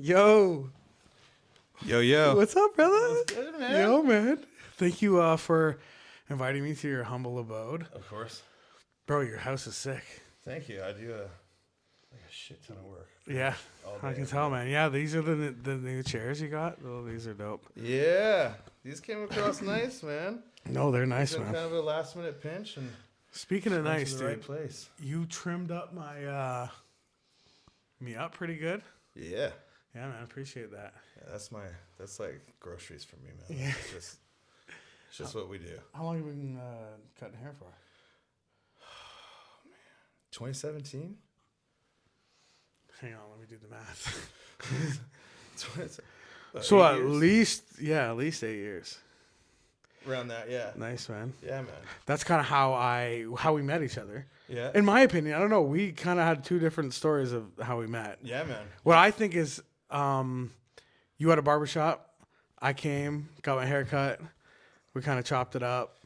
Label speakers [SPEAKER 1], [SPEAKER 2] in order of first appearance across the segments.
[SPEAKER 1] Yo.
[SPEAKER 2] Yo.
[SPEAKER 1] What's up, brother?
[SPEAKER 2] What's good, man?
[SPEAKER 1] Yo, man. Thank you for inviting me to your humble abode.
[SPEAKER 2] Of course.
[SPEAKER 1] Bro, your house is sick.
[SPEAKER 2] Thank you. I do a shit ton of work.
[SPEAKER 1] Yeah,
[SPEAKER 2] All
[SPEAKER 1] I
[SPEAKER 2] day,
[SPEAKER 1] can tell, man. Yeah, these are the new chairs you got. Oh, these are dope.
[SPEAKER 2] Yeah. These came across nice, man.
[SPEAKER 1] No, they're nice,
[SPEAKER 2] It's
[SPEAKER 1] man.
[SPEAKER 2] kind of a last minute pinch and
[SPEAKER 1] Speaking of
[SPEAKER 2] went
[SPEAKER 1] nice,
[SPEAKER 2] to the
[SPEAKER 1] dude,
[SPEAKER 2] right place.
[SPEAKER 1] you trimmed up my me up pretty good.
[SPEAKER 2] Yeah.
[SPEAKER 1] Yeah, man, I appreciate that.
[SPEAKER 2] Yeah, that's like groceries for me, man.
[SPEAKER 1] Yeah.
[SPEAKER 2] It's just what we do.
[SPEAKER 1] How long have you been cutting hair for?
[SPEAKER 2] 2017?
[SPEAKER 1] Hang on, let me do the math. So
[SPEAKER 2] 8
[SPEAKER 1] at
[SPEAKER 2] years?
[SPEAKER 1] at least 8 years.
[SPEAKER 2] Around that, yeah.
[SPEAKER 1] Nice, man.
[SPEAKER 2] Yeah, man.
[SPEAKER 1] That's kind of how we met each other.
[SPEAKER 2] Yeah.
[SPEAKER 1] In my opinion, I don't know. We kind of had two different stories of how we met.
[SPEAKER 2] Yeah, man.
[SPEAKER 1] What I think is, you had a barbershop. I came, got my hair cut. We kind of chopped it up.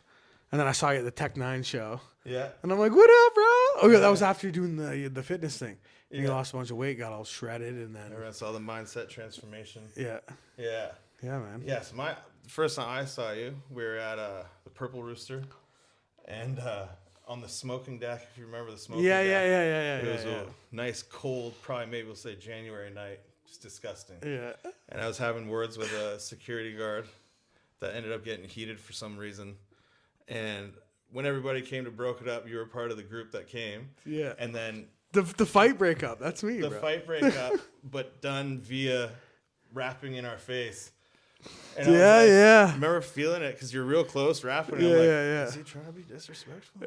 [SPEAKER 1] And then I saw you at the Tech 9 show.
[SPEAKER 2] Yeah.
[SPEAKER 1] And I'm like, what up, bro? Oh, yeah, that was after you doing the fitness thing. And you
[SPEAKER 2] Yeah.
[SPEAKER 1] lost a bunch of weight, got all shredded, and then...
[SPEAKER 2] Everyone saw the mindset transformation.
[SPEAKER 1] Yeah.
[SPEAKER 2] Yeah.
[SPEAKER 1] Yeah, man.
[SPEAKER 2] Yes, the first time I saw you, we were at the Purple Rooster, and on the smoking deck. If you remember the smoking
[SPEAKER 1] Yeah.
[SPEAKER 2] deck, it was a nice, cold, probably maybe we'll say January night. Just disgusting.
[SPEAKER 1] Yeah.
[SPEAKER 2] And I was having words with a security guard that ended up getting heated for some reason. And when everybody came to broke it up, you were part of the group that came.
[SPEAKER 1] Yeah.
[SPEAKER 2] And then
[SPEAKER 1] The fight breakup. That's me,
[SPEAKER 2] the
[SPEAKER 1] bro.
[SPEAKER 2] fight breakup, but done via rapping in our face. And
[SPEAKER 1] Yeah,
[SPEAKER 2] I was
[SPEAKER 1] yeah.
[SPEAKER 2] I remember feeling it because you're real close rapping.
[SPEAKER 1] Yeah,
[SPEAKER 2] I'm like,
[SPEAKER 1] yeah.
[SPEAKER 2] Is he trying to be disrespectful?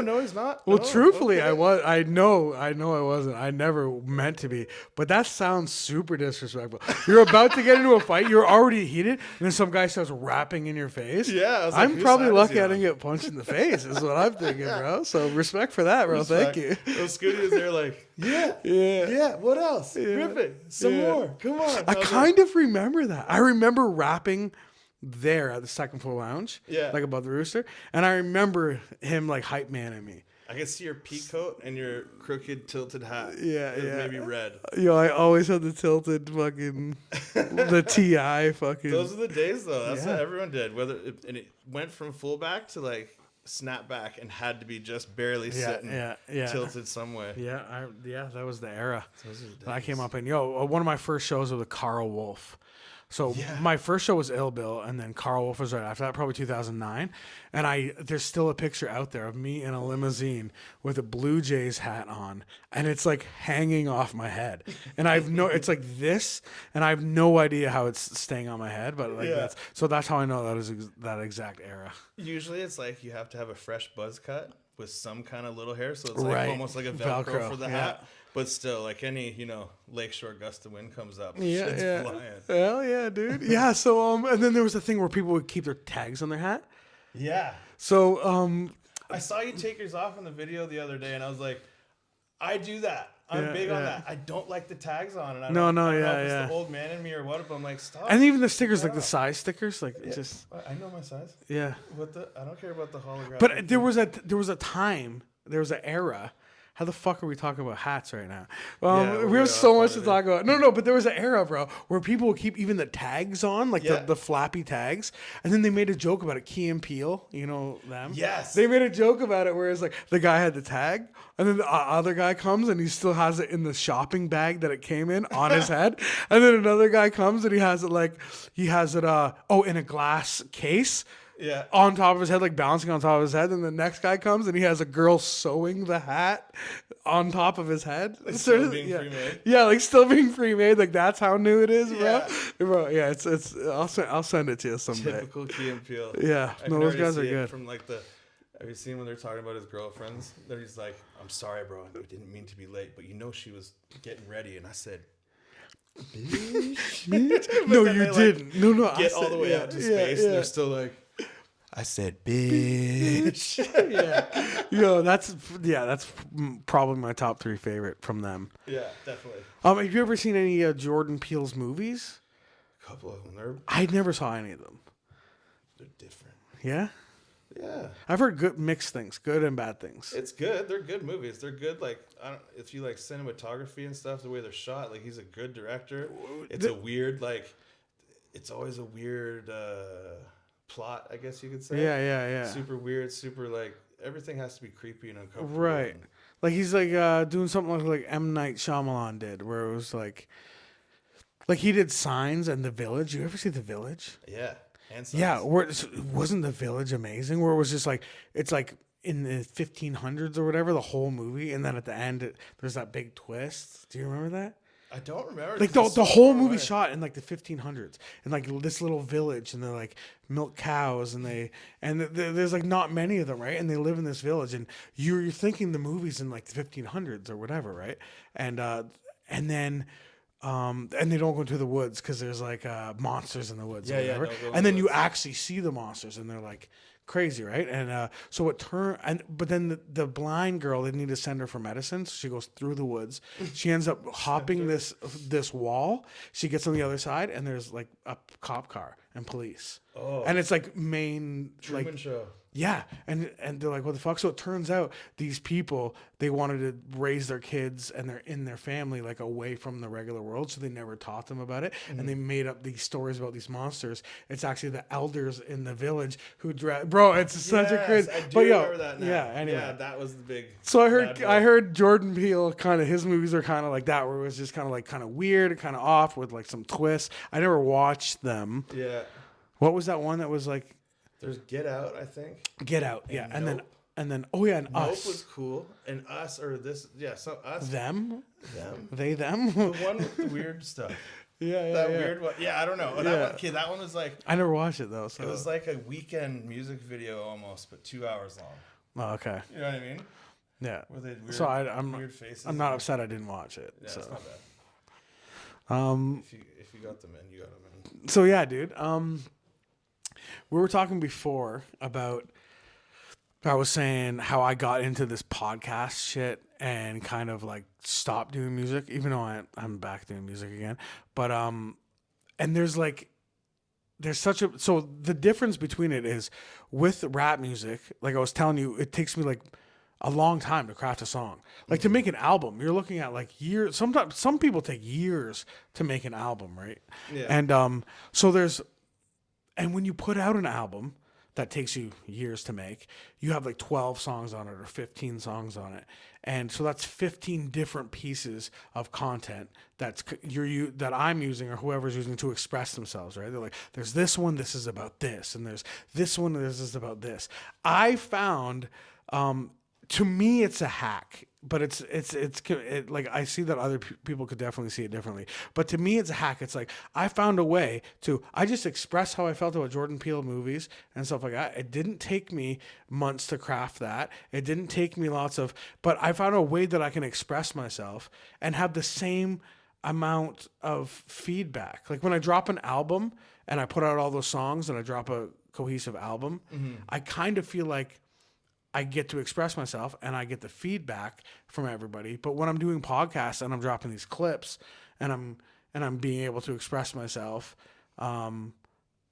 [SPEAKER 2] No, he's not.
[SPEAKER 1] Well,
[SPEAKER 2] No,
[SPEAKER 1] truthfully,
[SPEAKER 2] okay.
[SPEAKER 1] I was. I know I wasn't. I never meant to be. But that sounds super disrespectful. You're about to get into a fight. You're already heated, and then some guy starts rapping in your face.
[SPEAKER 2] Yeah, I was like,
[SPEAKER 1] I'm
[SPEAKER 2] whose
[SPEAKER 1] probably
[SPEAKER 2] side is
[SPEAKER 1] lucky
[SPEAKER 2] he
[SPEAKER 1] I
[SPEAKER 2] on?
[SPEAKER 1] didn't get punched in the face. Is what I'm thinking, bro. So respect for that, bro.
[SPEAKER 2] Respect.
[SPEAKER 1] Thank you.
[SPEAKER 2] Those Scooty was there like, yeah. What else? Rip it. Some more. Come on.
[SPEAKER 1] I kind of remember that. I remember rapping there at the second floor lounge,
[SPEAKER 2] Yeah.
[SPEAKER 1] like above the rooster, and I remember him like hype manning me.
[SPEAKER 2] I can see your peak coat and your crooked tilted hat.
[SPEAKER 1] Yeah,
[SPEAKER 2] It was
[SPEAKER 1] yeah.
[SPEAKER 2] Maybe red.
[SPEAKER 1] Yo, I always had the tilted fucking, the TI fucking.
[SPEAKER 2] Those are the days though. That's
[SPEAKER 1] Yeah.
[SPEAKER 2] what everyone did. And it went from fullback to like snap back and had to be just barely sitting, tilted some way.
[SPEAKER 1] Yeah, that was the era
[SPEAKER 2] Those are the
[SPEAKER 1] that I
[SPEAKER 2] days.
[SPEAKER 1] came up in. Yo, one of my first shows was with Carl Wolf. So
[SPEAKER 2] Yeah.
[SPEAKER 1] my first show was Ill Bill, and then Carl Wolf was right after that, probably 2009. And there's still a picture out there of me in a limousine with a Blue Jays hat on, and it's like hanging off my head. And it's like this, and I have no idea how it's staying on my head, but like
[SPEAKER 2] Yeah.
[SPEAKER 1] that's how I know that is that exact era.
[SPEAKER 2] Usually it's like you have to have a fresh buzz cut with some kind of little hair, so it's like
[SPEAKER 1] Right.
[SPEAKER 2] almost like a Velcro, for the
[SPEAKER 1] yeah.
[SPEAKER 2] hat. But still, like any lakeshore gust of wind comes up,
[SPEAKER 1] Yeah,
[SPEAKER 2] shit's
[SPEAKER 1] yeah.
[SPEAKER 2] flying.
[SPEAKER 1] Hell yeah, dude. Yeah. So and then there was a thing where people would keep their tags on their hat.
[SPEAKER 2] Yeah,
[SPEAKER 1] So
[SPEAKER 2] I saw you take yours off in the video the other day, and I was like, I do that. I'm
[SPEAKER 1] Yeah,
[SPEAKER 2] big on
[SPEAKER 1] yeah.
[SPEAKER 2] that. I don't like the tags on, and I
[SPEAKER 1] No,
[SPEAKER 2] don't,
[SPEAKER 1] no,
[SPEAKER 2] I don't know
[SPEAKER 1] yeah,
[SPEAKER 2] if it's
[SPEAKER 1] yeah.
[SPEAKER 2] the old man in me or what, but I'm like, stop.
[SPEAKER 1] and even the stickers, like the size stickers, like
[SPEAKER 2] Yeah.
[SPEAKER 1] just
[SPEAKER 2] I know my size.
[SPEAKER 1] yeah.
[SPEAKER 2] I don't care about the holographic.
[SPEAKER 1] But there was a time, there was an era. How the fuck are we talking about hats right now?
[SPEAKER 2] Yeah,
[SPEAKER 1] we
[SPEAKER 2] we're
[SPEAKER 1] have so
[SPEAKER 2] off
[SPEAKER 1] much
[SPEAKER 2] on
[SPEAKER 1] to
[SPEAKER 2] it.
[SPEAKER 1] talk about. No, but there was an era, bro, where people would keep even the tags on, like
[SPEAKER 2] Yeah.
[SPEAKER 1] the flappy tags, and then they made a joke about it. Key and Peele, you know them?
[SPEAKER 2] Yes.
[SPEAKER 1] They made a joke about it where it's like the guy had the tag, and then the other guy comes and he still has it in the shopping bag that it came in on his head, and then another guy comes and he has it in a glass case.
[SPEAKER 2] Yeah.
[SPEAKER 1] On top of his head, like bouncing on top of his head, and the next guy comes and he has a girl sewing the hat on top of his head.
[SPEAKER 2] Like still being pre-made?
[SPEAKER 1] Yeah, like still being pre-made. Like that's how new it is, bro.
[SPEAKER 2] Yeah.
[SPEAKER 1] Bro, yeah, it's. I'll send it to you someday.
[SPEAKER 2] Typical Key and Peele.
[SPEAKER 1] Yeah,
[SPEAKER 2] I
[SPEAKER 1] no,
[SPEAKER 2] can
[SPEAKER 1] those
[SPEAKER 2] already
[SPEAKER 1] guys are
[SPEAKER 2] see it
[SPEAKER 1] good.
[SPEAKER 2] From like have you seen when they're talking about his girlfriends? That he's like, I'm sorry, bro. I didn't mean to be late, but she was getting ready, and I said, bitch.
[SPEAKER 1] No,
[SPEAKER 2] then
[SPEAKER 1] you
[SPEAKER 2] they, like,
[SPEAKER 1] didn't. No, I
[SPEAKER 2] Get all
[SPEAKER 1] said-
[SPEAKER 2] the way
[SPEAKER 1] yeah,
[SPEAKER 2] out to
[SPEAKER 1] yeah,
[SPEAKER 2] space, and
[SPEAKER 1] yeah.
[SPEAKER 2] they're still like, I said, bitch.
[SPEAKER 1] Yeah, yo, that's probably my top 3 favorite from them.
[SPEAKER 2] Yeah, definitely.
[SPEAKER 1] Have you ever seen any Jordan Peele's movies?
[SPEAKER 2] A couple of them.
[SPEAKER 1] I never saw any of them.
[SPEAKER 2] They're different.
[SPEAKER 1] Yeah.
[SPEAKER 2] Yeah.
[SPEAKER 1] I've heard good mixed things, good and bad things.
[SPEAKER 2] It's good. They're good movies. They're good. Like, I don't, if you like cinematography and stuff, the way they're shot, like he's a good director. It's a weird, like, it's always a weird plot, I guess you could say.
[SPEAKER 1] Yeah.
[SPEAKER 2] Super weird, super like, everything has to be creepy and uncomfortable.
[SPEAKER 1] Right.
[SPEAKER 2] And,
[SPEAKER 1] Like he's like doing something like M. Night Shyamalan did, where it was like he did Signs and The Village. You ever see The Village?
[SPEAKER 2] yeah. And
[SPEAKER 1] Yeah, wasn't The Village amazing? Where it was just like, it's like in the 1500s or whatever, the whole movie, and then at the end there's that big twist. Do you remember that?
[SPEAKER 2] I don't remember.
[SPEAKER 1] Like the whole movie shot in like the 1500s, and like this little village, and they're like milk cows, and there's like not many of them, right? And they live in this village, and you're thinking the movie's in like the 1500s or whatever, right? And then. And they don't go into the woods because there's like monsters in the woods, or whatever. And then you actually see the monsters, and they're like crazy, right? And so it but then the blind girl, they need to send her for medicine, so she goes through the woods. She ends up hopping this wall. She gets on the other side, and there's like a cop car and police. Oh, and it's like main
[SPEAKER 2] Truman Show.
[SPEAKER 1] Yeah, and they're like, what the fuck? So it turns out these people, they wanted to raise their kids and they're in their family like away from the regular world, so they never taught them about it, and they made up these stories about these monsters. It's actually the elders in the village who bro. It's such a crazy.
[SPEAKER 2] I do remember that now.
[SPEAKER 1] Yeah, anyway.
[SPEAKER 2] Yeah, that was the big.
[SPEAKER 1] So I heard Jordan Peele kind of his movies are kind of like that, where it was just kind of weird and kind of off with like some twists. I never watched them.
[SPEAKER 2] Yeah.
[SPEAKER 1] What was that one that was like?
[SPEAKER 2] There's Get Out, I think.
[SPEAKER 1] Get Out, yeah, and
[SPEAKER 2] Nope.
[SPEAKER 1] then oh yeah, and
[SPEAKER 2] Nope
[SPEAKER 1] Us
[SPEAKER 2] was cool, and Us or this, yeah, so Us.
[SPEAKER 1] them
[SPEAKER 2] Them.
[SPEAKER 1] they them.
[SPEAKER 2] The one with the weird stuff.
[SPEAKER 1] Yeah,
[SPEAKER 2] That weird one. Yeah, I don't know. That one was like.
[SPEAKER 1] I never watched it though. So.
[SPEAKER 2] It was like a weekend music video almost, but 2 hours long.
[SPEAKER 1] Oh, okay.
[SPEAKER 2] You know what I mean?
[SPEAKER 1] Yeah.
[SPEAKER 2] Where they had weird,
[SPEAKER 1] So I'm
[SPEAKER 2] weird faces.
[SPEAKER 1] I'm not upset I didn't watch it.
[SPEAKER 2] Yeah,
[SPEAKER 1] so.
[SPEAKER 2] it's not bad. If you got them in, you got them in.
[SPEAKER 1] So yeah, dude. We were talking before about. I was saying how I got into this podcast shit and kind of like stopped doing music, even though I'm back doing music again. But and there's such a so the difference between it is with rap music, like I was telling you, it takes me like a long time to craft a song. Like to make an album, you're looking at like years. Sometimes some people take years to make an album, right?
[SPEAKER 2] Yeah.
[SPEAKER 1] And so there's. And when you put out an album that takes you years to make, you have like 12 songs on it or 15 songs on it. And so that's 15 different pieces of content that I'm using or whoever's using to express themselves, right? They're like, there's this one, this is about this. And there's this one, this is about this. I found, to me, it's a hack. But it's like I see that other people could definitely see it differently. But to me, it's a hack. It's like I found a way I just express how I felt about Jordan Peele movies and stuff like that. It didn't take me months to craft that. It didn't take me but I found a way that I can express myself and have the same amount of feedback. Like when I drop an album and I put out all those songs and I drop a cohesive album, I kind of feel like I get to express myself and I get the feedback from everybody. But when I'm doing podcasts and I'm dropping these clips and I'm being able to express myself,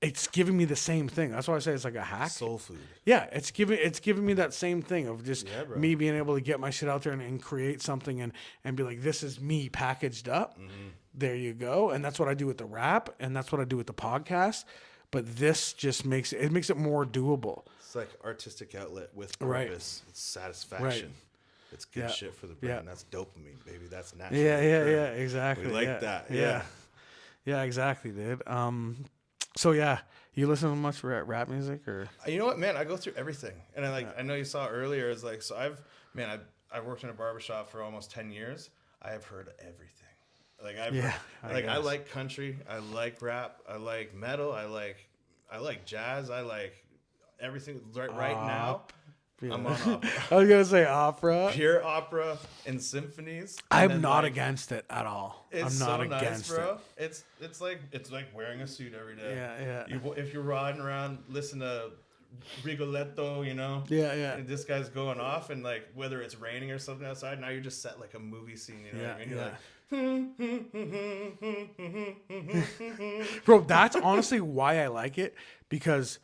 [SPEAKER 1] it's giving me the same thing. That's why I say it's like a hack.
[SPEAKER 2] Soul food.
[SPEAKER 1] Yeah, it's giving me that same thing of just me being able to get my shit out there and create something and be like, this is me packaged up. Mm-hmm. There you go. And that's what I do with the rap and that's what I do with the podcast. But this just makes it more doable.
[SPEAKER 2] It's like artistic outlet with purpose.
[SPEAKER 1] Right.
[SPEAKER 2] It's satisfaction.
[SPEAKER 1] Right.
[SPEAKER 2] It's good shit for the brain. Yeah. That's dopamine, baby. That's natural.
[SPEAKER 1] Yeah, exactly.
[SPEAKER 2] We like that.
[SPEAKER 1] Yeah, exactly, dude. So yeah, you listen to much rap music or?
[SPEAKER 2] You know what, man? I go through everything, and I know you saw earlier. Is like so I worked in a barbershop for almost 10 years. I have heard everything. Like I like country. I like rap. I like metal. I like jazz. I like everything. Right now, I'm on opera.
[SPEAKER 1] I was gonna say opera.
[SPEAKER 2] Pure opera and symphonies.
[SPEAKER 1] I'm not against it at all.
[SPEAKER 2] It's
[SPEAKER 1] I'm not
[SPEAKER 2] so
[SPEAKER 1] against
[SPEAKER 2] nice, bro.
[SPEAKER 1] it.
[SPEAKER 2] It's like wearing a suit every day.
[SPEAKER 1] Yeah.
[SPEAKER 2] If you're riding around, listen to Rigoletto, you know.
[SPEAKER 1] Yeah.
[SPEAKER 2] And this guy's going off, and like whether it's raining or something outside, now you're just set like a movie scene. You know what I mean? You're like.
[SPEAKER 1] Bro, that's honestly why I like it because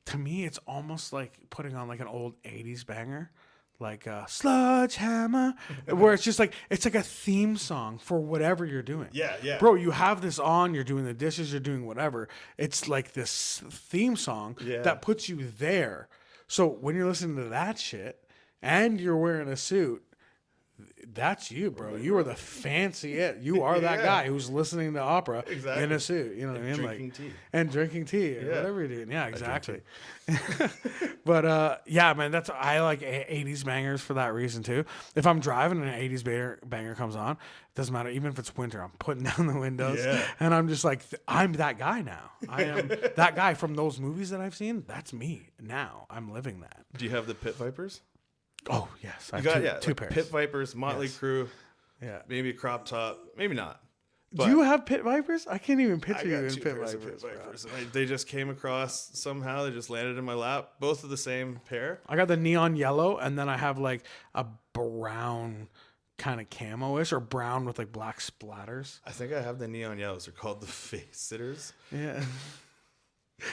[SPEAKER 1] to me, it's almost like putting on like an old 80s banger, like Sludge Hammer, where it's just like, it's like a theme song for whatever you're doing.
[SPEAKER 2] Yeah, yeah.
[SPEAKER 1] Bro, you have this on, you're doing the dishes, you're doing whatever. It's like this theme song that puts you there. So when you're listening to that shit and you're wearing a suit, that's you, bro. You are the fancy it. You are that guy who's listening to opera in a suit. You know what I mean?
[SPEAKER 2] Drinking tea.
[SPEAKER 1] And drinking tea or whatever you're doing. Yeah, exactly. But yeah, man, I like 80s bangers for that reason too. If I'm driving and an 80s banger comes on, it doesn't matter. Even if it's winter, I'm putting down the windows and I'm just like, I'm that guy now. I am that guy from those movies that I've seen. That's me now. I'm living that.
[SPEAKER 2] Do you have the Pit Vipers?
[SPEAKER 1] Oh yes,
[SPEAKER 2] I have two pairs. Pit Vipers, Motley Crue. Yeah, maybe a crop top, maybe not.
[SPEAKER 1] But do you have Pit Vipers? I can't even picture you in Pit
[SPEAKER 2] Vipers. They just came across somehow. They just landed in my lap. Both of the same pair.
[SPEAKER 1] I got the neon yellow, and then I have like a brown kind of camo-ish, or brown with like black splatters.
[SPEAKER 2] I think I have the neon yellows. They're called the Face Sitters.
[SPEAKER 1] Yeah.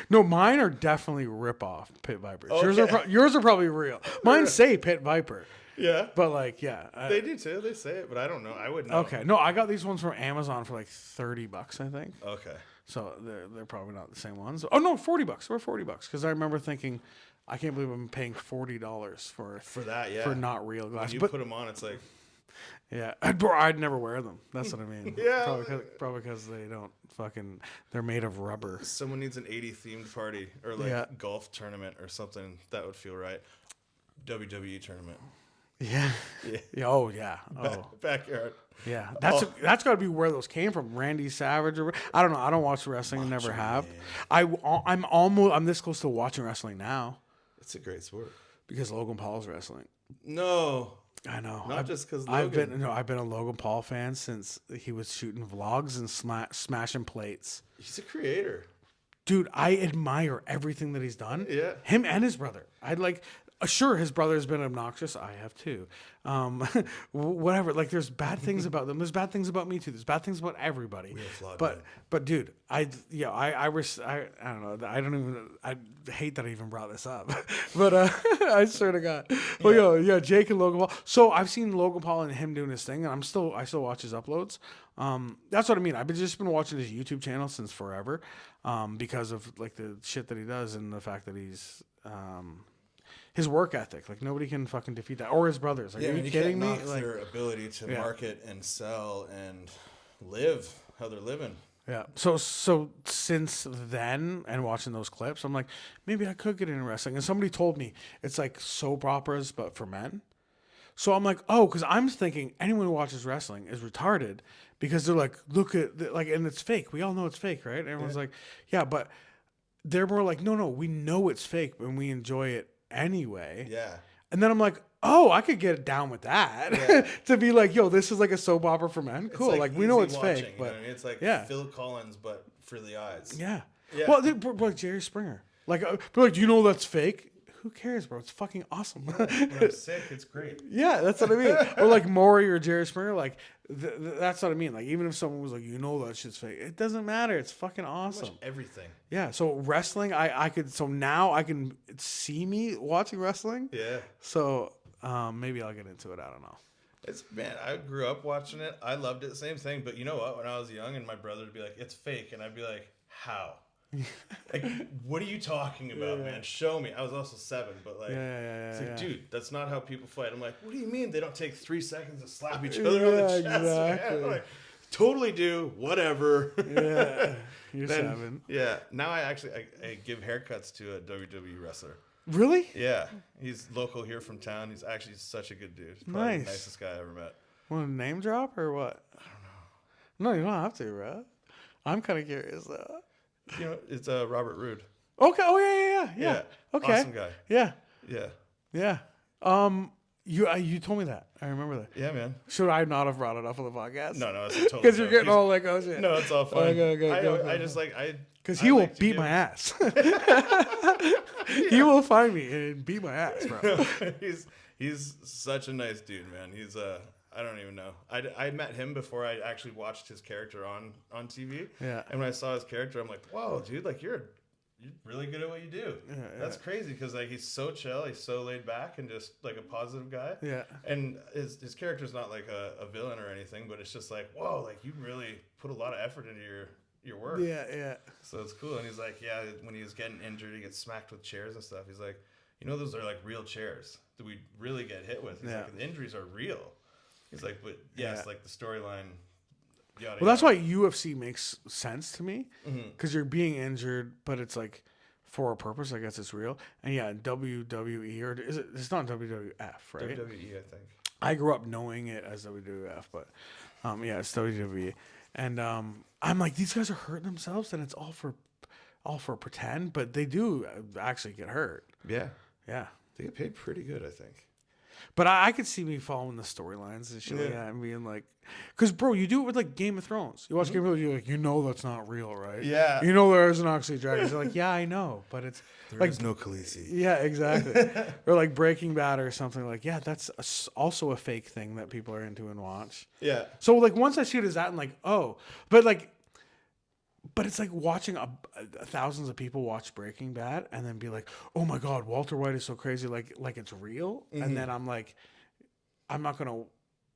[SPEAKER 1] No, mine are definitely rip-off Pit Vipers.
[SPEAKER 2] Okay.
[SPEAKER 1] Yours are probably real. Mine say Pit Viper.
[SPEAKER 2] Yeah.
[SPEAKER 1] But like,
[SPEAKER 2] they do too. They say it, but I don't know. I wouldn't know.
[SPEAKER 1] Okay. No, I got these ones from Amazon for like $30, I think.
[SPEAKER 2] Okay.
[SPEAKER 1] So they're probably not the same ones. Oh no, $40. We're $40 because I remember thinking, I can't believe I'm paying $40 for
[SPEAKER 2] that. Yeah.
[SPEAKER 1] For not real glasses.
[SPEAKER 2] When you put them on, it's like.
[SPEAKER 1] Yeah, I'd never wear them. That's what I mean.
[SPEAKER 2] Yeah,
[SPEAKER 1] probably because they don't fucking. They're made of rubber.
[SPEAKER 2] Someone needs an 80 themed party or like golf tournament or something. That would feel right. WWE tournament.
[SPEAKER 1] Yeah. Oh yeah.
[SPEAKER 2] Backyard.
[SPEAKER 1] Yeah, that's got to be where those came from. Randy Savage or I don't know. I don't watch wrestling. Never have. I'm this close to watching wrestling now.
[SPEAKER 2] It's a great sport
[SPEAKER 1] because Logan Paul's wrestling.
[SPEAKER 2] No.
[SPEAKER 1] I know.
[SPEAKER 2] Not just because
[SPEAKER 1] I've been a Logan Paul fan since he was shooting vlogs and smashing plates.
[SPEAKER 2] He's a creator,
[SPEAKER 1] dude. I admire everything that he's done.
[SPEAKER 2] Yeah,
[SPEAKER 1] him and his brother. I'd like. Sure, his brother has been obnoxious. I have too. Whatever. Like, there's bad things about them. There's bad things about me too. There's bad things about everybody. But dude, I don't know. I hate that I even brought this up. But I swear to God. Well, Jake and Logan Paul. So I've seen Logan Paul and him doing his thing, and I still watch his uploads. That's what I mean. I've just been watching his YouTube channel since forever, because of like the shit that he does and the fact that he's his work ethic. Like, nobody can fucking defeat that. Or his brothers. Like, are you kidding me?
[SPEAKER 2] Like, their ability to market and sell and live how they're living.
[SPEAKER 1] Yeah. So since then and watching those clips, I'm like, maybe I could get into wrestling. And somebody told me it's like soap operas, but for men. So I'm like, oh, because I'm thinking anyone who watches wrestling is retarded because they're like, look at, like, and it's fake. We all know it's fake, right? And everyone's like, yeah, but they're more like, no, we know it's fake and we enjoy it anyway.
[SPEAKER 2] Yeah.
[SPEAKER 1] And then I'm like, oh, I could get down with that. Yeah. To be like, yo, this is like a soap opera for men. Cool. Like we know it's
[SPEAKER 2] watching,
[SPEAKER 1] fake, but
[SPEAKER 2] you know what I mean? It's like Phil Collins, but for the eyes.
[SPEAKER 1] Yeah. Well, like Jerry Springer. Like, do you know that's fake? Who cares, bro? It's fucking awesome.
[SPEAKER 2] When I'm sick, it's great.
[SPEAKER 1] Yeah, that's what I mean. Or like Maury or Jerry Springer, like that's what I mean. Like, even if someone was like, you know that shit's fake, it doesn't matter. It's fucking awesome.
[SPEAKER 2] Everything.
[SPEAKER 1] Yeah. So wrestling, I could. So now I can see me watching wrestling.
[SPEAKER 2] Yeah.
[SPEAKER 1] So maybe I'll get into it. I don't know.
[SPEAKER 2] Man, I grew up watching it. I loved it. Same thing. But you know what? When I was young, and my brother would be like, "It's fake," and I'd be like, "How?" Like, what are you talking about, man? Show me. I was also 7, but like, it's like, dude, that's not how people fight. I'm like, what do you mean they don't take 3 seconds to slap each other on the chest?
[SPEAKER 1] Exactly.
[SPEAKER 2] Man? Like, totally do. Whatever.
[SPEAKER 1] Yeah, you're 7.
[SPEAKER 2] Yeah. Now I give haircuts to a WWE wrestler.
[SPEAKER 1] Really?
[SPEAKER 2] Yeah. He's local here from town. He's actually such a good dude. He's probably the nicest guy I ever met.
[SPEAKER 1] Want to name drop or what?
[SPEAKER 2] I don't know.
[SPEAKER 1] No, you don't have to, bro. I'm kind of curious though.
[SPEAKER 2] You know, it's Robert Roode.
[SPEAKER 1] Okay. Oh yeah. Okay.
[SPEAKER 2] Awesome guy.
[SPEAKER 1] Yeah.
[SPEAKER 2] Yeah.
[SPEAKER 1] You told me that. I remember that.
[SPEAKER 2] Yeah, man.
[SPEAKER 1] Should I not have brought it up on the podcast?
[SPEAKER 2] No, it's totally.
[SPEAKER 1] Because you're getting all like, oh shit.
[SPEAKER 2] No, it's all fine.
[SPEAKER 1] Okay.
[SPEAKER 2] I just like
[SPEAKER 1] because he will beat my ass. He will find me and beat my ass, bro.
[SPEAKER 2] He's such a nice dude, man. He's I don't even know. I met him before I actually watched his character on TV.
[SPEAKER 1] Yeah.
[SPEAKER 2] And when I saw his character, I'm like, whoa, dude, like you're you're really good at what you do.
[SPEAKER 1] Yeah,
[SPEAKER 2] That's crazy because like he's so chill, he's so laid back and just like a positive guy.
[SPEAKER 1] Yeah.
[SPEAKER 2] And his character's not like a villain or anything, but it's just like, whoa, like you really put a lot of effort into your work.
[SPEAKER 1] Yeah, yeah.
[SPEAKER 2] So it's cool. And he's like, yeah, when he was getting injured, he gets smacked with chairs and stuff. He's like, you know, those are like real chairs that we really get hit with. He's like, the injuries are real. He's like, but yes, like the storyline.
[SPEAKER 1] Well, that's why UFC makes sense to me because you're being injured, but it's like for a purpose. I guess it's real. And yeah, WWE or is it? It's not WWF, right?
[SPEAKER 2] WWE, I think.
[SPEAKER 1] I grew up knowing it as WWF, but yeah, it's WWE. And I'm like, these guys are hurting themselves, and it's all for pretend, but they do actually get hurt.
[SPEAKER 2] Yeah,
[SPEAKER 1] yeah.
[SPEAKER 2] They get paid pretty good, I think.
[SPEAKER 1] But I could see me following the storylines and shit like that and being like, because bro, you do it with like Game of Thrones. You watch Game of Thrones, you're like, you know that's not real, right?
[SPEAKER 2] Yeah.
[SPEAKER 1] You know there isn't actually dragons. You're like, yeah, I know, but it's
[SPEAKER 2] There
[SPEAKER 1] like
[SPEAKER 2] is no Khaleesi.
[SPEAKER 1] Yeah, exactly. Or like Breaking Bad or something like, yeah, that's also a fake thing that people are into and watch.
[SPEAKER 2] Yeah.
[SPEAKER 1] So like once I see it as that, and like, oh, but it's like watching thousands of people watch Breaking Bad and then be like, oh my God, Walter White is so crazy, like it's real. And then I'm like, I'm not gonna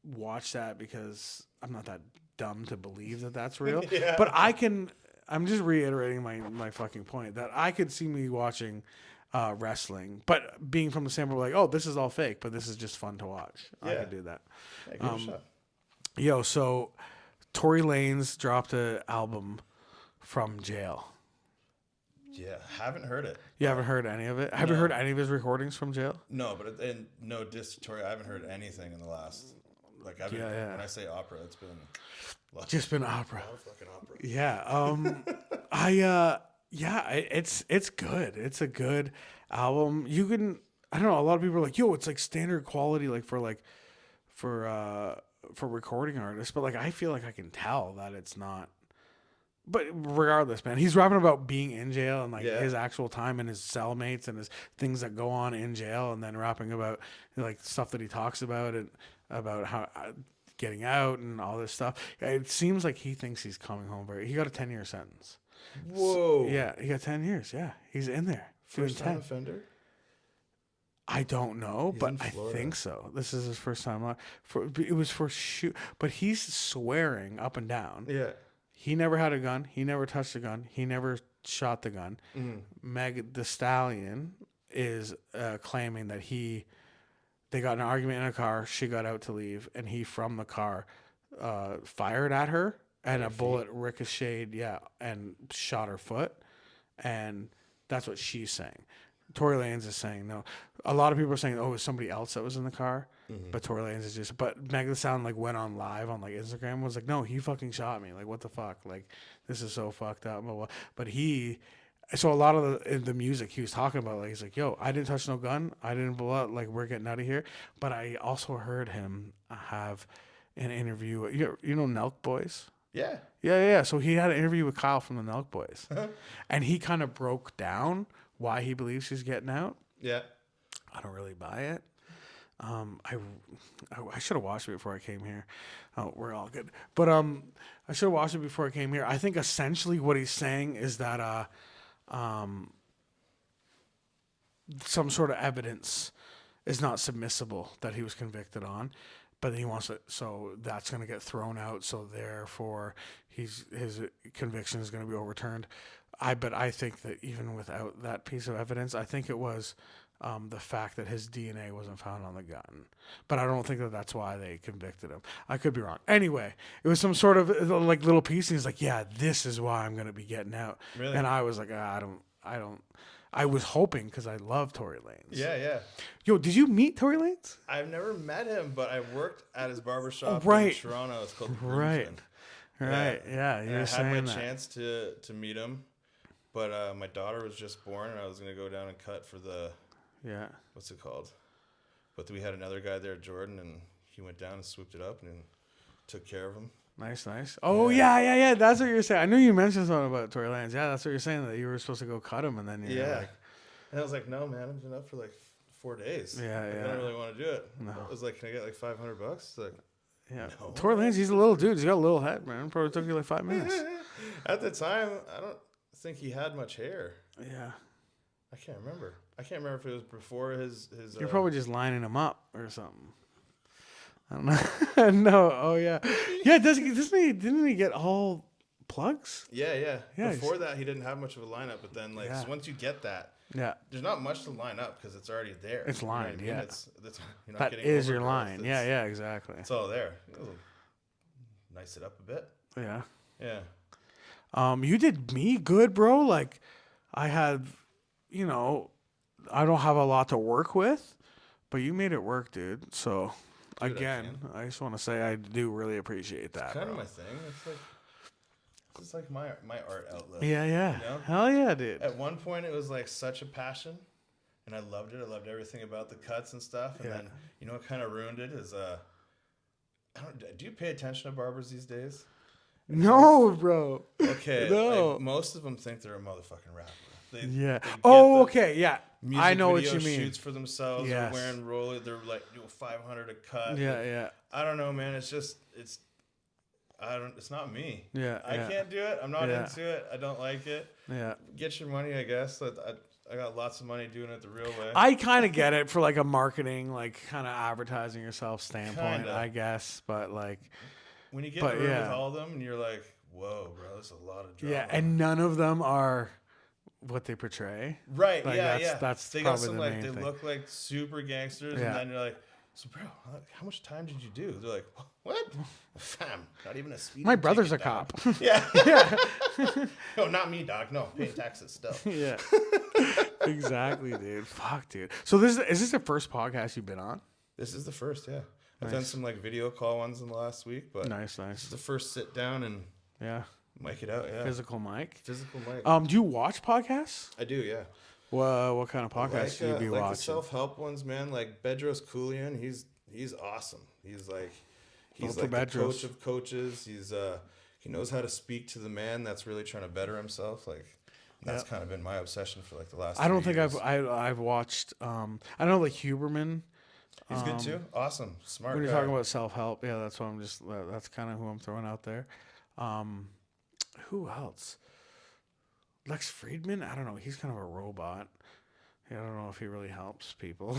[SPEAKER 1] watch that because I'm not that dumb to believe that that's real. But I'm just reiterating my fucking point that I could see me watching wrestling, but being from the standpoint like, oh, this is all fake, but this is just fun to watch. I could do that.
[SPEAKER 2] Yeah, give it a shot.
[SPEAKER 1] Yo, so Tory Lanez dropped an album from jail.
[SPEAKER 2] Yeah, haven't heard it.
[SPEAKER 1] You haven't heard any of it? Have you heard any of his recordings from jail?
[SPEAKER 2] No, but and no diss to Tory. I haven't heard anything in the last. Like when I say opera, it's been
[SPEAKER 1] just been opera.
[SPEAKER 2] Fucking opera.
[SPEAKER 1] Yeah, it's good. It's a good album. You can I don't know. A lot of people are like, yo, it's like standard quality, like for recording artists, but like I feel like I can tell that it's not. But regardless, man, he's rapping about being in jail and like his actual time and his cellmates and his things that go on in jail, and then rapping about like stuff that he talks about and about how getting out and all this stuff. It seems like he thinks he's coming home. He got a 10-year sentence.
[SPEAKER 2] Whoa.
[SPEAKER 1] So, yeah, he got 10 years. Yeah, he's in there.
[SPEAKER 2] First time offender?
[SPEAKER 1] I don't know, but I think so. This is his first time. It was for shoot, but he's swearing up and down.
[SPEAKER 2] Yeah.
[SPEAKER 1] He never had a gun. He never touched a gun. He never shot the gun. Meg Thee Stallion is claiming that they got in an argument in a car. She got out to leave, and he from the car fired at her, and a bullet ricocheted, and shot her foot, and that's what she's saying. Tory Lanez is saying no. A lot of people are saying, oh, it was somebody else that was in the car. But Tory Lanez is just. But Meg Thee Stallion like went on live on like Instagram, was like, no, he fucking shot me. Like, what the fuck? Like, this is so fucked up. But so a lot of the music he was talking about, like, he's like, yo, I didn't touch no gun. I didn't blow out. Like, we're getting out of here. But I also heard him have an interview. You know Nelk Boys?
[SPEAKER 2] Yeah.
[SPEAKER 1] Yeah. So he had an interview with Kyle from the Nelk Boys, and he kind of broke down why he believes he's getting out.
[SPEAKER 2] Yeah.
[SPEAKER 1] I don't really buy it. I should have watched it before I came here. Oh, we're all good. But I should have watched it before I came here. I think essentially what he's saying is that some sort of evidence is not submissible that he was convicted on, but he wants it, so that's going to get thrown out. So therefore, his conviction is going to be overturned. But I think that even without that piece of evidence, I think it was the fact that his DNA wasn't found on the gun. But I don't think that that's why they convicted him. I could be wrong. Anyway, it was some sort of like little piece, and he's like, yeah, this is why I'm going to be getting out.
[SPEAKER 2] Really?
[SPEAKER 1] And I was like, I don't. I was hoping because I love Tory Lanez.
[SPEAKER 2] Yeah.
[SPEAKER 1] Yo, did you meet Tory Lanez?
[SPEAKER 2] I've never met him, but I worked at his barbershop in Toronto. It's called
[SPEAKER 1] Right. Yeah.
[SPEAKER 2] I had my chance to meet him. But my daughter was just born, and I was going to go down and cut for the...
[SPEAKER 1] Yeah.
[SPEAKER 2] What's it called? But we had another guy there, Jordan, and he went down and swooped it up and took care of him.
[SPEAKER 1] Nice. Oh, yeah. That's what you're saying. I knew you mentioned something about Tory Lanez. Yeah, that's what you're saying, that you were supposed to go cut him, and then you're like...
[SPEAKER 2] And I was like, no, man, I've been up for like 4 days.
[SPEAKER 1] Yeah.
[SPEAKER 2] I don't really want to do it.
[SPEAKER 1] No.
[SPEAKER 2] I was like, can I get like $500? Like,
[SPEAKER 1] yeah.
[SPEAKER 2] No.
[SPEAKER 1] Tory Lanez, he's a little dude. He's got a little head, man. Probably took you like 5 minutes.
[SPEAKER 2] At the time, think he had much hair.
[SPEAKER 1] Yeah.
[SPEAKER 2] I can't remember. I can't remember if it was before his.
[SPEAKER 1] You're probably just lining him up or something. I don't know. No. Oh yeah. Yeah. Didn't he get all plugs?
[SPEAKER 2] Yeah. Before that, he didn't have much of a lineup, but then so once you get that, there's not much to line up because it's already there.
[SPEAKER 1] It's lined.
[SPEAKER 2] You know
[SPEAKER 1] yeah.
[SPEAKER 2] You're not
[SPEAKER 1] that
[SPEAKER 2] getting
[SPEAKER 1] is your
[SPEAKER 2] overgrowth.
[SPEAKER 1] line. Yeah. Exactly.
[SPEAKER 2] It's all there. Ooh. Nice it up a bit.
[SPEAKER 1] Yeah.
[SPEAKER 2] Yeah.
[SPEAKER 1] You did me good, bro. Like, I had, I don't have a lot to work with, but you made it work, dude. So, again, I just want to say I do really appreciate that.
[SPEAKER 2] It's kind of my thing. It's like my art outlet.
[SPEAKER 1] Yeah.
[SPEAKER 2] You know?
[SPEAKER 1] Hell yeah, dude.
[SPEAKER 2] At one point, it was like such a passion, and I loved it. I loved everything about the cuts and stuff. And then, what kind of ruined it is, do you pay attention to barbers these days?
[SPEAKER 1] No, bro.
[SPEAKER 2] Okay.
[SPEAKER 1] No.
[SPEAKER 2] Like, most of them think they're a motherfucking rapper.
[SPEAKER 1] They okay. Yeah.
[SPEAKER 2] Music
[SPEAKER 1] I know what
[SPEAKER 2] video
[SPEAKER 1] you mean.
[SPEAKER 2] Shoots for themselves.
[SPEAKER 1] Yes.
[SPEAKER 2] They're wearing roller. They're like 500 a cut.
[SPEAKER 1] Yeah.
[SPEAKER 2] I don't know, man. It's not me.
[SPEAKER 1] Yeah.
[SPEAKER 2] I can't do it. I'm not into it. I don't like it.
[SPEAKER 1] Yeah.
[SPEAKER 2] Get your money, I guess. I got lots of money doing it the real way.
[SPEAKER 1] I kind of get it for like a marketing, like kind of advertising yourself standpoint,
[SPEAKER 2] Kinda.
[SPEAKER 1] I guess. But like,
[SPEAKER 2] when you get in the room with all of them, and you're like, whoa, bro, there's a lot of drama.
[SPEAKER 1] Yeah, and none of them are what they portray.
[SPEAKER 2] Right,
[SPEAKER 1] like, That's
[SPEAKER 2] they
[SPEAKER 1] probably
[SPEAKER 2] got some,
[SPEAKER 1] the main
[SPEAKER 2] they
[SPEAKER 1] thing.
[SPEAKER 2] look like super gangsters, and then you're like, so bro, how much time did you do? They're like, what? Fam, not even a speed.
[SPEAKER 1] My brother's a cop.
[SPEAKER 2] Yeah.
[SPEAKER 1] Yeah.
[SPEAKER 2] No, not me, dog. No, paying taxes still.
[SPEAKER 1] Yeah. Exactly, dude. Fuck, dude. So is this the first podcast you've been on?
[SPEAKER 2] This is the first, yeah. I've done some like video call ones in the last week, but
[SPEAKER 1] nice.
[SPEAKER 2] This is the first sit down and mic it out,
[SPEAKER 1] Physical mic.
[SPEAKER 2] Do
[SPEAKER 1] you watch podcasts?
[SPEAKER 2] I do, yeah.
[SPEAKER 1] Well, what kind of podcasts do you be watching?
[SPEAKER 2] The self-help ones, man. Like Bedros Koulian, he's awesome. He's like the coach of coaches. He knows how to speak to the man that's really trying to better himself. Like that's kind of been my obsession for like the last.
[SPEAKER 1] I don't think
[SPEAKER 2] years.
[SPEAKER 1] I've watched. I know like Huberman.
[SPEAKER 2] He's good too. Awesome, smart.
[SPEAKER 1] When you're
[SPEAKER 2] guy.
[SPEAKER 1] talking about self-help, that's what that's kind of who I'm throwing out there. Who else? Lex Friedman? I don't know. He's kind of a robot. I don't know if he really helps people.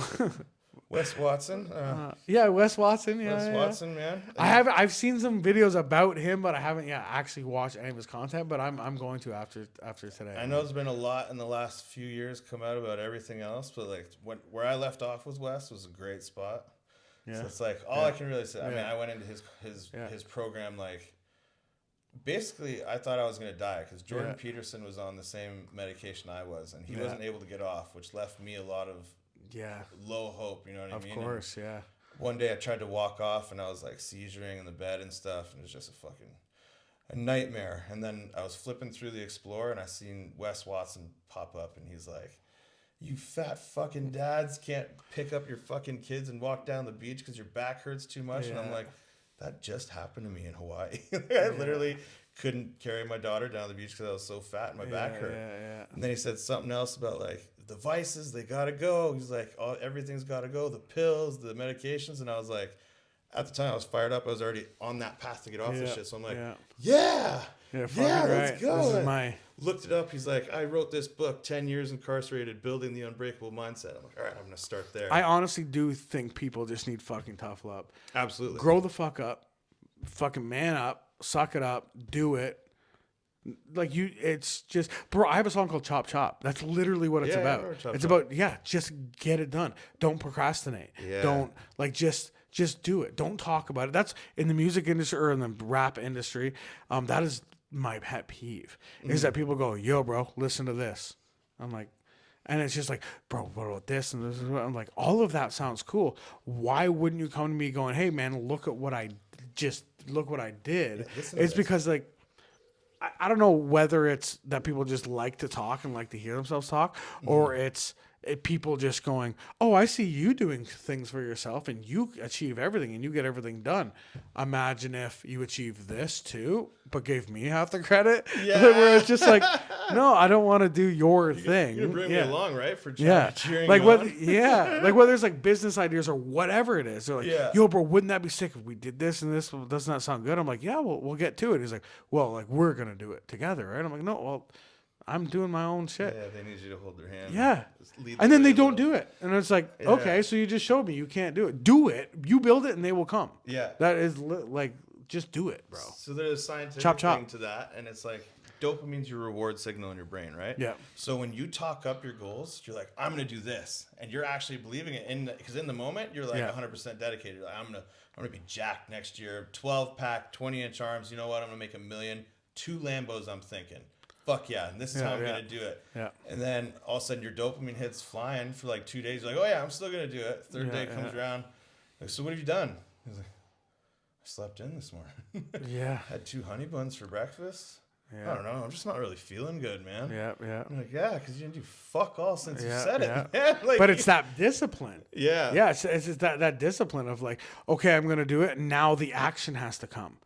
[SPEAKER 2] Wes Watson.
[SPEAKER 1] Wes Watson. Yeah,
[SPEAKER 2] Watson, man.
[SPEAKER 1] I've seen some videos about him, but I haven't actually watched any of his content. But I'm going to after today.
[SPEAKER 2] I know there's been a lot in the last few years come out about everything else, but like where I left off with Wes was a great spot. Yeah. So it's like all I can really say. I mean, I went into his program like. Basically, I thought I was going to die because Jordan Peterson was on the same medication I was, and he wasn't able to get off, which left me a lot of low hope. You know what I mean?
[SPEAKER 1] Of course,
[SPEAKER 2] and one day I tried to walk off, and I was like seizuring in the bed and stuff, and it was just a nightmare. And then I was flipping through the Explorer, and I seen Wes Watson pop up, and he's like, "You fat fucking dads can't pick up your fucking kids and walk down the beach because your back hurts too much." And I'm like, that just happened to me in Hawaii. I literally couldn't carry my daughter down the beach because I was so fat and my back hurt. And then he said something else about like the vices, they gotta go. He's like, everything's gotta go, the pills, the medications. And I was like, at the time I was fired up. I was already on that path to get off this shit. So I'm like, let's go.
[SPEAKER 1] This is
[SPEAKER 2] looked it up. He's like, I wrote this book, 10 Years Incarcerated, Building the Unbreakable Mindset. I'm like, all right, I'm going to start there.
[SPEAKER 1] I honestly do think people just need fucking tough love.
[SPEAKER 2] Absolutely.
[SPEAKER 1] Grow the fuck up. Fucking man up. Suck it up. Do it. Like it's just, bro, I have a song called Chop Chop. That's literally what it's about. It's about, just get it done. Don't procrastinate. Don't, just do it. Don't talk about it. That's in the music industry or in the rap industry. That is my pet peeve is that people go, yo, bro, listen to this. I'm like, and it's just like, bro, what about this? And this is what I'm like, all of that sounds cool. Why wouldn't you come to me going, hey man, look what I did. It's because like, I don't know whether it's that people just like to talk and like to hear themselves talk, or it's people just going, oh, I see you doing things for yourself and you achieve everything and you get everything done. Imagine if you achieve this too, but gave me half the credit. Yeah. Where it's just like, no, I don't want to do your thing.
[SPEAKER 2] You're bringing me along, right? For cheering
[SPEAKER 1] like
[SPEAKER 2] you
[SPEAKER 1] what?
[SPEAKER 2] on.
[SPEAKER 1] Like whether it's like business ideas or whatever it is. They're like, yo, bro, wouldn't that be sick if we did this and this? Well, doesn't that sound good? I'm like, yeah, we'll get to it. He's like, well, like we're gonna do it together, right? I'm like, no, well, I'm doing my own shit.
[SPEAKER 2] Yeah, they need you to hold their hand.
[SPEAKER 1] Yeah. And then they don't do it. And it's like,
[SPEAKER 2] Yeah.
[SPEAKER 1] okay, so you just showed me you can't do it. Do it. You build it and they will come.
[SPEAKER 2] Yeah.
[SPEAKER 1] That is like, just do it, bro.
[SPEAKER 2] So there's a scientific
[SPEAKER 1] Chop.
[SPEAKER 2] thing to that. And it's like, dopamine's your reward signal in your brain, right?
[SPEAKER 1] Yeah.
[SPEAKER 2] So when you talk up your goals, you're like, I'm going to do this. And you're actually believing it. Because in the moment, you're like 100% dedicated. Like, I'm gonna be jacked next year. 12-pack, 20-inch arms. You know what? I'm going to make $1 million. 2 Lambos, I'm thinking. Fuck yeah. And this is how I'm going to do it.
[SPEAKER 1] Yeah.
[SPEAKER 2] And then all of a sudden your dopamine hits flying for like 2 days. You're like, oh yeah, I'm still going to do it. Third day comes around. Like, so what have you done? He's like, I slept in this morning.
[SPEAKER 1] Yeah.
[SPEAKER 2] Had 2 honey buns for breakfast.
[SPEAKER 1] Yeah.
[SPEAKER 2] I don't know. I'm just not really feeling good, man.
[SPEAKER 1] Yeah.
[SPEAKER 2] I'm like, yeah, because you didn't do fuck all since you said it. Man. Like,
[SPEAKER 1] but it's that discipline.
[SPEAKER 2] Yeah.
[SPEAKER 1] Yeah. It's just that discipline of like, okay, I'm going to do it. And now the action has to come.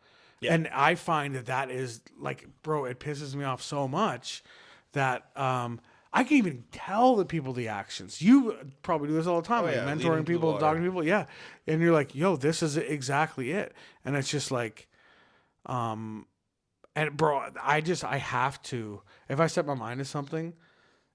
[SPEAKER 1] Yeah. And I find that is like, bro, it pisses me off so much that I can even tell the people the actions. You probably do this all the time, like mentoring people, talking to people. Yeah. And you're like, yo, this is exactly it. And it's just like, and bro, I have to, if I set my mind to something,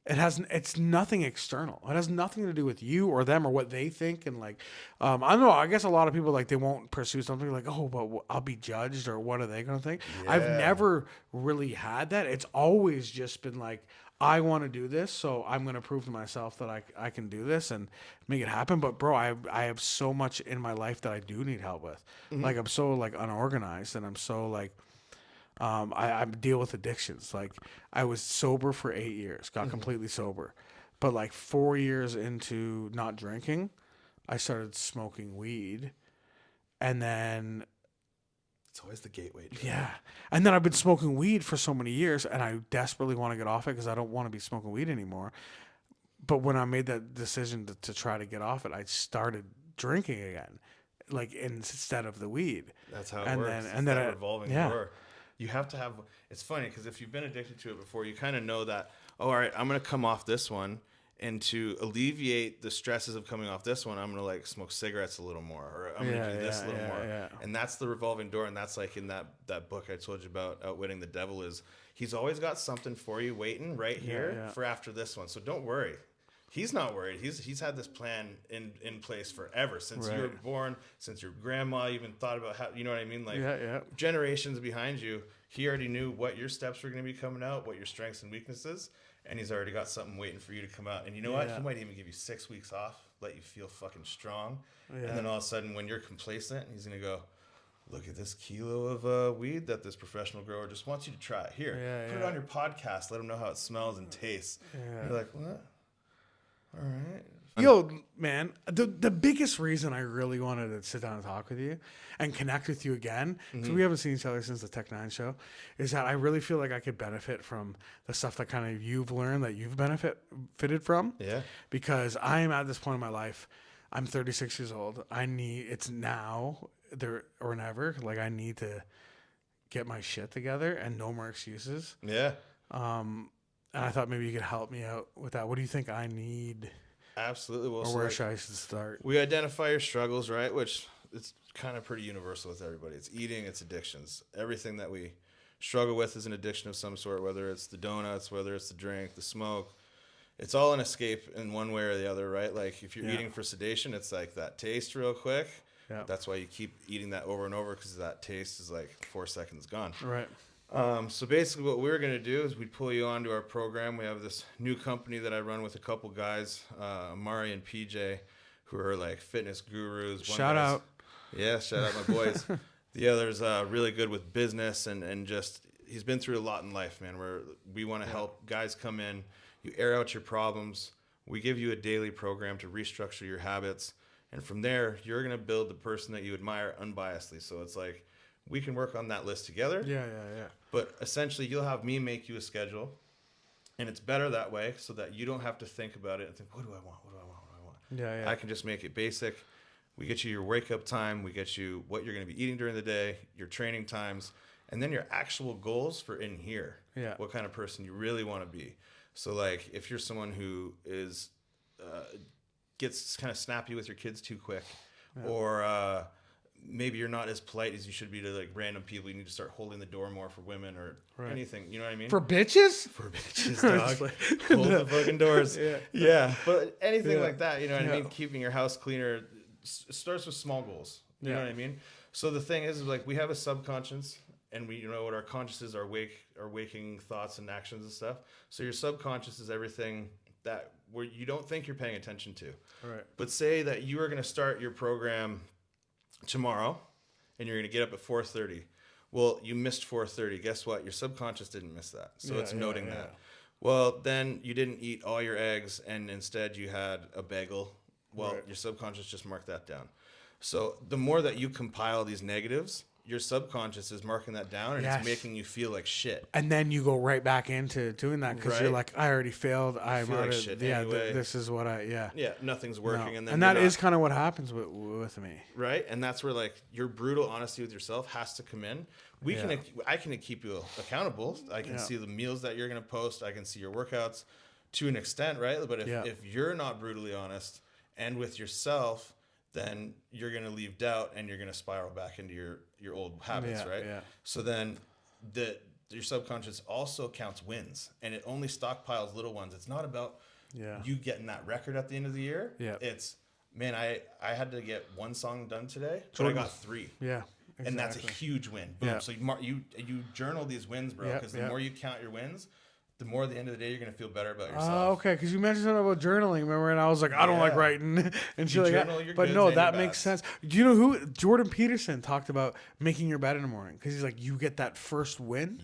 [SPEAKER 1] it's nothing external. It has nothing to do with you or them or what they think. And like, I don't know, I guess a lot of people, like, they won't pursue something like, oh, but I'll be judged or what are they going to think? Yeah. I've never really had that. It's always just been like, I want to do this, so I'm going to prove to myself that I can do this and make it happen. But bro, I have so much in my life that I do need help with. Mm-hmm. Like, I'm so like unorganized and I'm so like, I deal with addictions. Like, I was sober for 8 years, got completely sober. But like 4 years into not drinking, I started smoking weed. And then
[SPEAKER 2] it's always the gateway.
[SPEAKER 1] Yeah. And then I've been smoking weed for so many years and I desperately want to get off it because I don't want to be smoking weed anymore. But when I made that decision to try to get off it, I started drinking again, like instead of the weed.
[SPEAKER 2] That's how it works. And then revolving door. You have to have, it's funny because if you've been addicted to it before, you kind of know that, oh, all right, I'm going to come off this one. And to alleviate the stresses of coming off this one, I'm going to like smoke cigarettes a little more, or I'm going to do this a little more. Yeah. And that's the revolving door. And that's like in that book I told you about, Outwitting the Devil, is he's always got something for you waiting right here for after this one. So don't worry. He's not worried. He's had this plan in place forever, since you were born, since your grandma even thought about how, you know what I mean? Like generations behind you, he already knew what your steps were going to be coming out, what your strengths and weaknesses, and he's already got something waiting for you to come out. And you know what? He might even give you 6 weeks off, let you feel fucking strong. Yeah. And then all of a sudden when you're complacent, he's going to go, look at this kilo of weed that this professional grower just wants you to try. Here, put it on your podcast. Let them know how it smells and tastes. Yeah. You're like, what? All right.
[SPEAKER 1] Yo, man, the biggest reason I really wanted to sit down and talk with you and connect with you again, because we haven't seen each other since the Tech 9 show, is that I really feel like I could benefit from the stuff that kind of you've learned, that you've benefited from.
[SPEAKER 2] Yeah.
[SPEAKER 1] Because I am at this point in my life, I'm 36 years old. It's now or never. Like, I need to get my shit together and no more excuses.
[SPEAKER 2] Yeah.
[SPEAKER 1] And I thought maybe you could help me out with that. What do you think I need?
[SPEAKER 2] Absolutely. Well,
[SPEAKER 1] or where should I start?
[SPEAKER 2] We identify your struggles, right? Which it's kind of pretty universal with everybody. It's eating, it's addictions. Everything that we struggle with is an addiction of some sort, whether it's the donuts, whether it's the drink, the smoke. It's all an escape in one way or the other, right? Like if you're eating for sedation, it's like that taste real quick. Yeah. That's why you keep eating that over and over, because that taste is like 4 seconds gone.
[SPEAKER 1] Right.
[SPEAKER 2] So basically what we're going to do is we pull you onto our program. We have this new company that I run with a couple guys, Amari and PJ, who are like fitness gurus.
[SPEAKER 1] Shout out.
[SPEAKER 2] Yeah, shout out my boys. The other's really good with business and just, he's been through a lot in life, man, where we want to help guys come in. You air out your problems. We give you a daily program to restructure your habits. And from there, you're going to build the person that you admire unbiasedly. So it's like, we can work on that list together.
[SPEAKER 1] Yeah.
[SPEAKER 2] But essentially, you'll have me make you a schedule, and it's better that way, so that you don't have to think about it and think, what do I want? Yeah. I can just make it basic. We get you your wake-up time. We get you what you're going to be eating during the day, your training times, and then your actual goals for in here.
[SPEAKER 1] Yeah.
[SPEAKER 2] What kind of person you really want to be. So, like, if you're someone who is gets kind of snappy with your kids too quick, or maybe you're not as polite as you should be to like random people. You need to start holding the door more for women or anything. You know what I mean?
[SPEAKER 1] For bitches?
[SPEAKER 2] For bitches, dog. Hold the fucking doors. Yeah. But anything like that, you know what I mean? Keeping your house cleaner starts with small goals. You know what I mean? So the thing is like we have a subconscious and we, you know what our conscious is, our waking thoughts and actions and stuff. So your subconscious is everything that where you don't think you're paying attention to.
[SPEAKER 1] Right.
[SPEAKER 2] But say that you are going to start your program tomorrow and you're going to get up at 4:30. Well, you missed 4:30. Guess what? Your subconscious didn't miss that. So it's noting that. Well, then you didn't eat all your eggs and instead you had a bagel. Well, your subconscious just marked that down. So the more that you compile these negatives, your subconscious is marking that down and it's making you feel like shit.
[SPEAKER 1] And then you go right back into doing that because you're like, I already failed. I'm
[SPEAKER 2] feel like shit anyway.
[SPEAKER 1] This is what
[SPEAKER 2] nothing's working.
[SPEAKER 1] No.
[SPEAKER 2] And
[SPEAKER 1] that is kind of what happens with me.
[SPEAKER 2] Right. And that's where like your brutal honesty with yourself has to come in. I can keep you accountable. I can see the meals that you're going to post. I can see your workouts to an extent. Right. But if you're not brutally honest and with yourself, then you're going to leave doubt and you're going to spiral back into your old habits, right? Yeah. So then your subconscious also counts wins and it only stockpiles little ones. It's not about you getting that record at the end of the year. Yeah. It's, man, I had to get one song done today, but I got 3. Yeah. Exactly. And that's a huge win. Boom. Yeah. So you journal these wins, bro, because the more you count your wins, the more at the end of the day you're gonna feel better about yourself. Oh,
[SPEAKER 1] okay. Because you mentioned something about journaling, remember? And I was like, I don't like writing, and shit like that. But no, that makes sense. Do you know who Jordan Peterson talked about making your bed in the morning? Because he's like, you get that first win,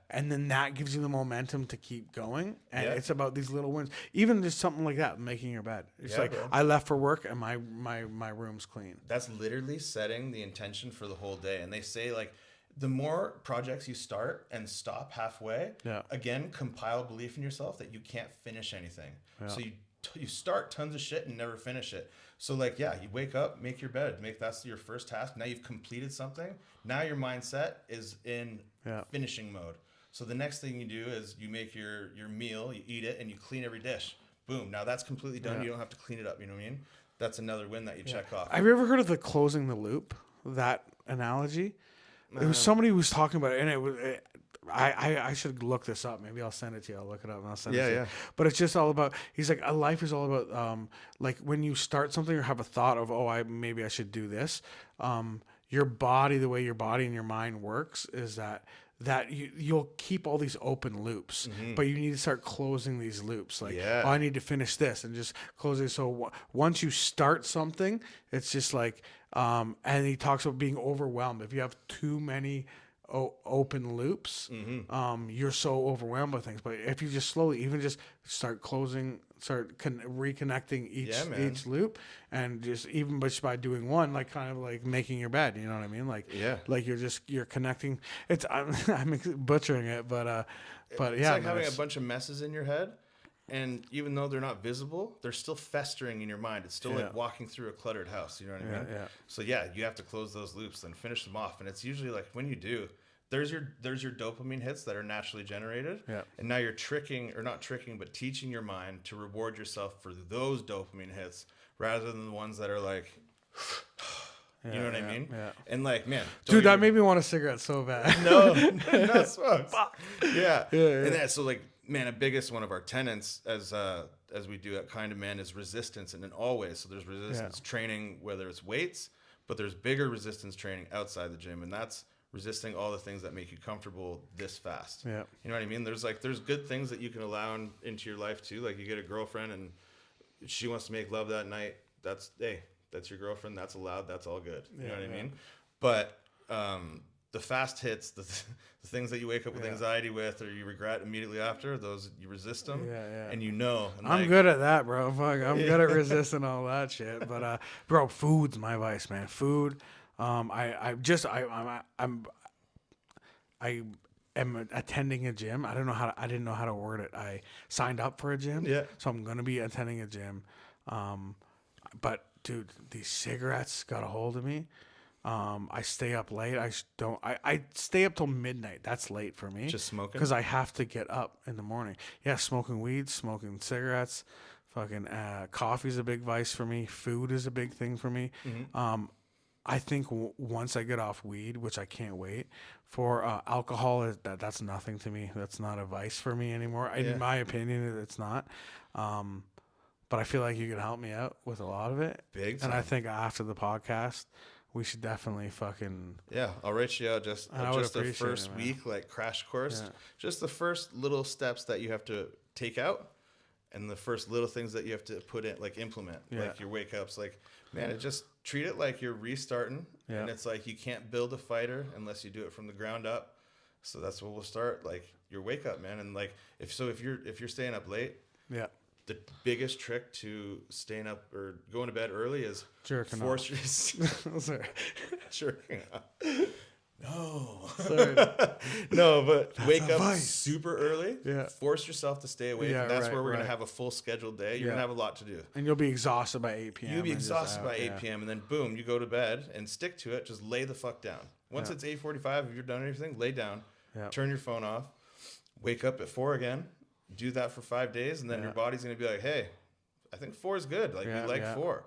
[SPEAKER 1] and then that gives you the momentum to keep going. And it's about these little wins, even just something like that, making your bed. It's like bro. I left for work and my room's clean.
[SPEAKER 2] That's literally setting the intention for the whole day. And they say like, the more projects you start and stop halfway, again, compile belief in yourself that you can't finish anything. Yeah. So you start tons of shit and never finish it. So like, you wake up, make your bed, that's your first task. Now you've completed something. Now your mindset is in finishing mode. So the next thing you do is you make your meal, you eat it, and you clean every dish. Boom. Now that's completely done. You don't have to clean it up. You know what I mean? That's another win that you check off.
[SPEAKER 1] Have you ever heard of the closing the loop? That analogy? It was somebody who was talking about it, and I should look this up. Maybe I'll send it to you. I'll look it up and I'll send it to you. But it's just all about. He's like, life is all about like when you start something or have a thought of, maybe I should do this. Your body, the way your body and your mind works, is that you'll keep all these open loops, but you need to start closing these loops. Like, I need to finish this and just close it. So once you start something, it's just like. And he talks about being overwhelmed. If you have too many open loops, you're so overwhelmed with things. But if you just slowly, even just start closing, reconnecting each loop, and just even just by doing one, like kind of like making your bed. You know what I mean? Like like you're connecting. I'm butchering it, but
[SPEAKER 2] it's like having a bunch of messes in your head. And even though they're not visible, they're still festering in your mind. It's still like walking through a cluttered house. You know what I mean? Yeah. So you have to close those loops, then finish them off. And it's usually like when you do, there's your dopamine hits that are naturally generated. Yeah. And now you're teaching your mind to reward yourself for those dopamine hits rather than the ones that are like, you know what I mean? Yeah. And like, man,
[SPEAKER 1] dude, that made me want a cigarette so bad.
[SPEAKER 2] No, not smokes. Yeah. And that's so like. Man, a biggest one of our tenets as we do at Kind of Man is resistance, and in all ways. So there's resistance training, whether it's weights, but there's bigger resistance training outside the gym, and that's resisting all the things that make you comfortable this fast. Yeah, you know what I mean? There's good things that you can allow into your life too. Like you get a girlfriend and she wants to make love that night. That's your girlfriend. That's allowed. That's all good. You know what I mean? But the fast hits, the things that you wake up with anxiety with or you regret immediately after, those you resist them. And you know. And
[SPEAKER 1] I'm good at that, bro. Fuck, I'm good at resisting all that shit. But bro, food's my vice, man. Food. I am attending a gym. I didn't know how to word it. I signed up for a gym. Yeah. So I'm gonna be attending a gym. But dude, these cigarettes got a hold of me. I stay up late. I stay up till midnight. That's late for me.
[SPEAKER 2] Just smoking?
[SPEAKER 1] Because I have to get up in the morning. Yeah, smoking weed, smoking cigarettes, fucking coffee's a big vice for me. Food is a big thing for me. I think once I get off weed, which I can't wait for, alcohol that's nothing to me. That's not a vice for me anymore. In my opinion, it's not. But I feel like you can help me out with a lot of it.
[SPEAKER 2] Big time.
[SPEAKER 1] And I think after the podcast, we should definitely fucking...
[SPEAKER 2] Yeah, I'll write you out just the first week, like crash course. Yeah. Just the first little steps that you have to take out and the first little things that you have to put in, like implement, like your wake ups. Like, man, it just treat it like you're restarting. Yeah. And it's like you can't build a fighter unless you do it from the ground up. So that's what we'll start, like your wake up, man. And like if you're staying up late, the biggest trick to staying up or going to bed early is
[SPEAKER 1] jerking
[SPEAKER 2] off. Jerking off. No. Sorry. No, but that's wake up super early. Yeah. Force yourself to stay awake. Yeah, that's where we're going to have a full scheduled day. You're going to have a lot to do.
[SPEAKER 1] And you'll be exhausted by 8 p.m.
[SPEAKER 2] You'll be exhausted by 8 p.m. And then boom, you go to bed and stick to it. Just lay the fuck down. Once it's 8:45, if you're done everything, lay down. Yeah. Turn your phone off. Wake up at 4 again. Do that for 5 days, and then your body's going to be like, hey, I think 4 is good. Like, we like 4.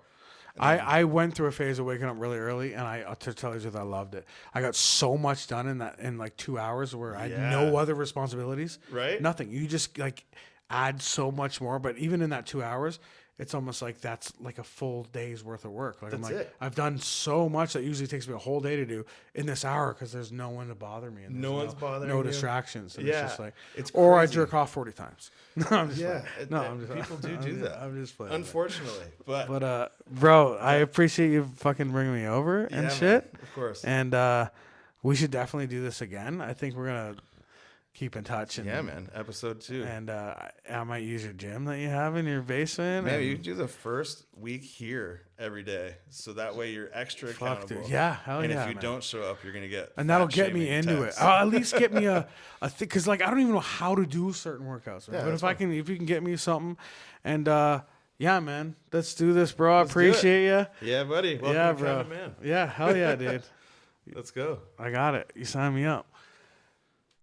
[SPEAKER 1] I went through a phase of waking up really early, and to tell you the truth, I loved it. I got so much done in like 2 hours where I had no other responsibilities.
[SPEAKER 2] Right.
[SPEAKER 1] Nothing. You just like add so much more. But even in that 2 hours, it's almost like that's like a full day's worth of work. Like I've done so much that usually takes me a whole day to do in this hour because there's no one to bother me. And
[SPEAKER 2] no one's bothering
[SPEAKER 1] no
[SPEAKER 2] you.
[SPEAKER 1] distractions. And it's just like,
[SPEAKER 2] it's
[SPEAKER 1] or
[SPEAKER 2] crazy.
[SPEAKER 1] I jerk off 40 times. I'm just
[SPEAKER 2] people do that.
[SPEAKER 1] I'm just playing.
[SPEAKER 2] Unfortunately,
[SPEAKER 1] but bro, I appreciate you fucking bringing me over and shit.
[SPEAKER 2] Man, of course.
[SPEAKER 1] And we should definitely do this again. I think we're gonna keep in touch. And,
[SPEAKER 2] man. Episode 2.
[SPEAKER 1] And I might use your gym that you have in your basement.
[SPEAKER 2] Maybe you can do the first week here every day. So that way you're extra accountable.
[SPEAKER 1] Dude. Yeah, hell
[SPEAKER 2] and
[SPEAKER 1] yeah.
[SPEAKER 2] And if you
[SPEAKER 1] man.
[SPEAKER 2] don't show up, you're going to get
[SPEAKER 1] and that'll get me into it. At least get me a thing. Because like, I don't even know how to do certain workouts. Right? Yeah, but if you can get me something. And yeah, man. Let's do this, bro. I appreciate you.
[SPEAKER 2] Yeah, buddy. Welcome,
[SPEAKER 1] bro.
[SPEAKER 2] man.
[SPEAKER 1] Yeah, hell yeah, dude.
[SPEAKER 2] Let's go.
[SPEAKER 1] I got it. You signed me up.